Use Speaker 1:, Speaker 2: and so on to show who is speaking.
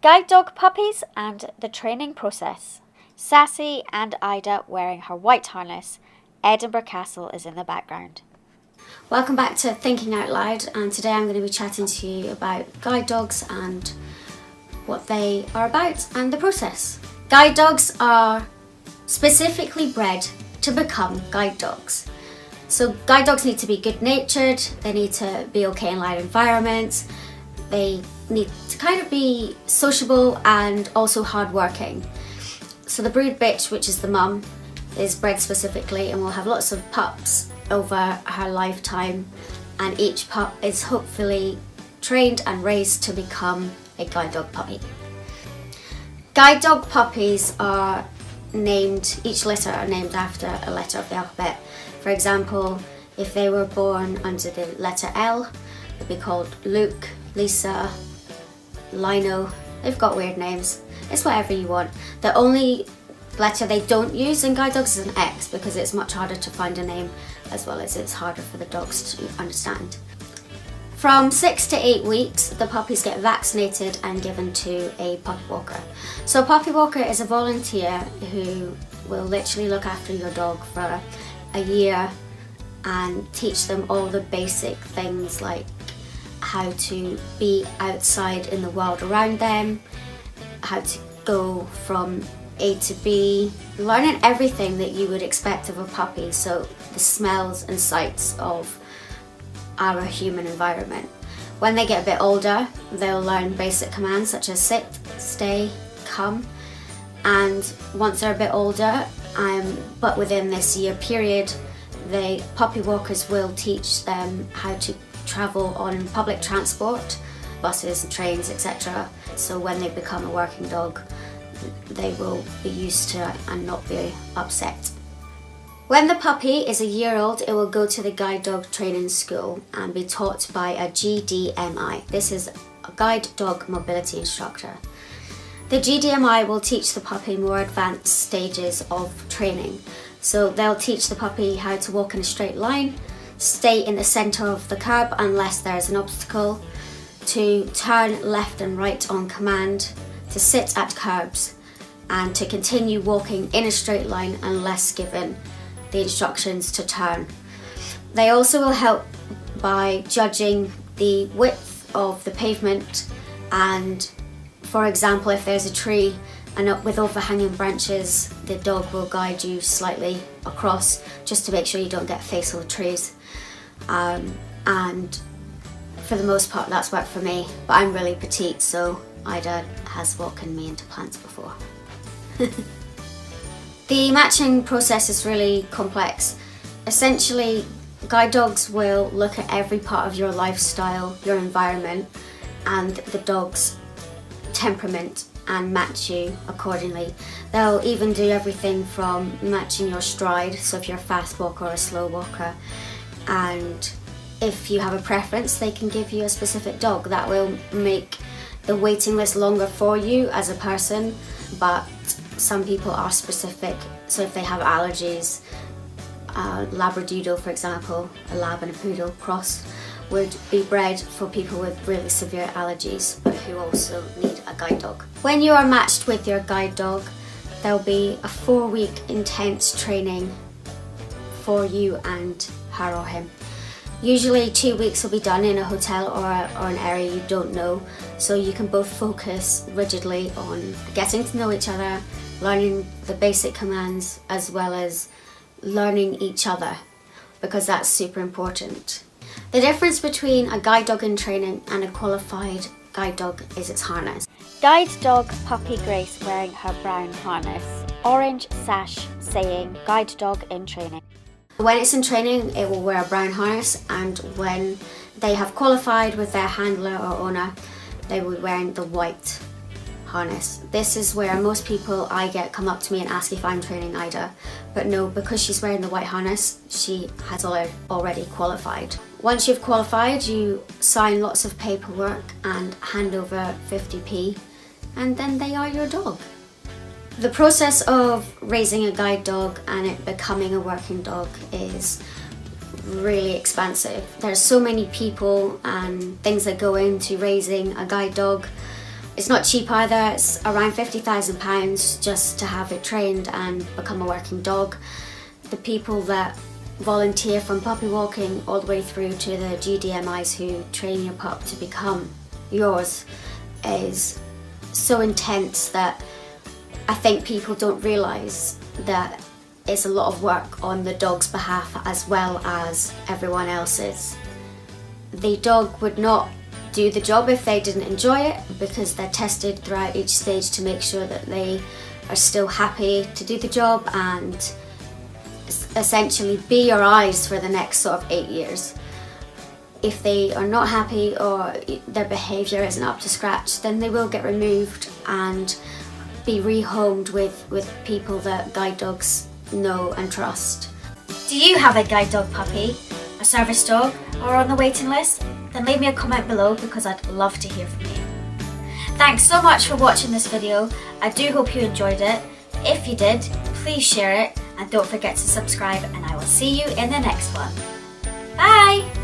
Speaker 1: Guide dog puppies and the training process. Sassy and Ida wearing her white harness. Edinburgh Castle is in the background.
Speaker 2: Welcome back to Thinking Out Loud, and today I'm going to be chatting to you about guide dogs and what they are about and the process. Guide dogs are specifically bred to become guide dogs. So guide dogs need to be good-natured, they need to be okay in loud environments, they need to kind of be sociable and also hardworking. So the brood bitch, which is the mum, is bred specifically and will have lots of pups over her lifetime, and each pup is hopefully trained and raised to become a guide dog puppy. Guide dog puppies are named, each litter are named after a letter of the alphabet. For example, if they were born under the letter L, they'd be called Luke, Lisa, Lino. They've got weird names. It's whatever you want. The only letter they don't use in guide dogs is an X, because it's much harder to find a name, as well as it's harder for the dogs to understand. From 6 to 8 weeks, the puppies get vaccinated and given to a puppy walker. So a puppy walker is a volunteer who will literally look after your dog for a year and teach them all the basic things like how to be outside in the world around them, how to go from A to B, learning everything that you would expect of a puppy, so the smells and sights of our human environment. When they get a bit older, they'll learn basic commands such as sit, stay, come, and once they're a bit older, but within this year period, the puppy walkers will teach them how to travel on public transport, buses, trains, etc. So when they become a working dog, they will be used to it and not be upset. When the puppy is a year old, it will go to the guide dog training school and be taught by a GDMI. This is a guide dog mobility instructor. The GDMI will teach the puppy more advanced stages of training. So they'll teach the puppy how to walk in a straight line, stay in the centre of the curb unless there's an obstacle, to turn left and right on command, to sit at curbs, and to continue walking in a straight line unless given the instructions to turn. They also will help by judging the width of the pavement, and for example, if there's a tree and up with overhanging branches, the dog will guide you slightly across just to make sure you don't get face with trees. And for the most part that's worked for me, but I'm really petite, so Ida has walked me into plants before. The matching process is really complex. Essentially, guide dogs will look at every part of your lifestyle, your environment, and the dog's temperament and match you accordingly. They'll even do everything from matching your stride, so if you're a fast walker or a slow walker, and if you have a preference, they can give you a specific dog that will make the waiting list longer for you as a person, but some people are specific, so if they have allergies, a Labradoodle for example, a lab and a poodle cross, would be bred for people with really severe allergies but who also need a guide dog. When you are matched with your guide dog, there'll be a 4-week intense training for you and her or him. Usually 2 weeks will be done in a hotel or an area you don't know, so you can both focus rigidly on getting to know each other, learning the basic commands, as well as learning each other, because that's super important. The difference between a guide dog in training and a qualified guide dog is its harness.
Speaker 1: Guide dog puppy Grace wearing her brown harness. Orange sash saying guide dog in training.
Speaker 2: When it's in training, it will wear a brown harness, and when they have qualified with their handler or owner, they will be wearing the white harness. This is where most people I get come up to me and ask if I'm training Ida, but no, because she's wearing the white harness, she has already qualified. Once you've qualified, you sign lots of paperwork and hand over 50p, and then they are your dog. The process of raising a guide dog and it becoming a working dog is really expensive. There's so many people and things that go into raising a guide dog. It's not cheap either. It's around £50,000 just to have it trained and become a working dog. The people that volunteer from puppy walking all the way through to the GDMIs who train your pup to become yours is so intense that I think people don't realise that it's a lot of work on the dog's behalf as well as everyone else's. The dog would not do the job if they didn't enjoy it, because they're tested throughout each stage to make sure that they are still happy to do the job and essentially be your eyes for the next sort of 8 years. If they are not happy or their behaviour isn't up to scratch, then they will get removed and be rehomed with people that guide dogs know and trust. Do you have a guide dog puppy, a service dog, or on the waiting list? Then leave me a comment below because I'd love to hear from you. Thanks so much for watching this video. I do hope you enjoyed it. If you did, please share it and don't forget to subscribe, and I will see you in the next one. Bye!